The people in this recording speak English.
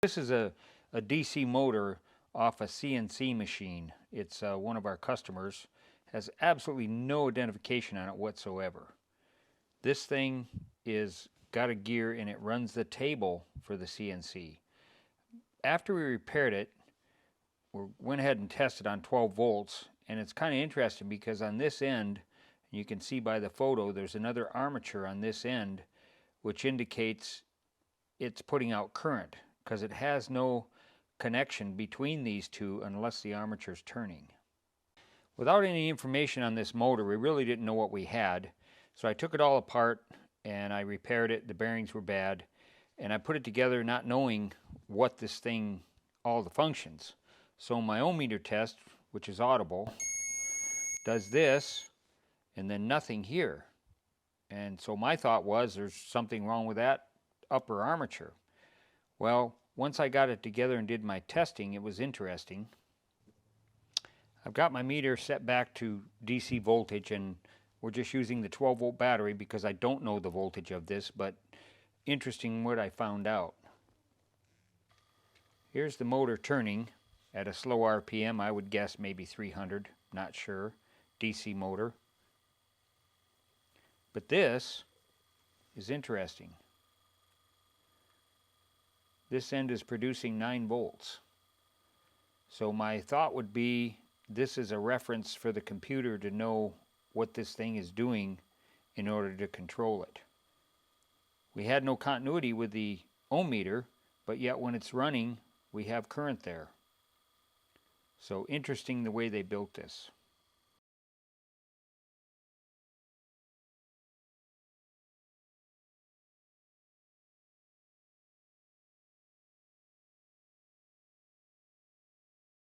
This is a DC motor off a CNC machine. It's one of our customers. Has absolutely no identification on it whatsoever. This thing is got a gear and it runs the table for the CNC. After we repaired it, we went ahead and tested on 12 volts, and it's kind of interesting because on this end, you can see by the photo, there's another armature on this end which indicates it's putting out current, because it has no connection between these two unless the armature is turning. Without any information on this motor, we really didn't know what we had, so I took it all apart and I repaired it. The bearings were bad, and I put it together not knowing what this thing, all the functions. So my ohm meter test, which is audible, does this and then nothing here. And so my thought was there's something wrong with that upper armature. Well, once I got it together and did my testing, it was interesting. I've got my meter set back to DC voltage, and we're just using the 12 volt battery because I don't know the voltage of this, but interesting what I found out. Here's the motor turning at a slow RPM. I would guess maybe 300, not sure. DC motor. But this is interesting. This end is producing 9 volts. So my thought would be this is a reference for the computer to know what this thing is doing in order to control it. We had no continuity with the ohm meter, but yet when it's running, we have current there. So interesting the way they built this.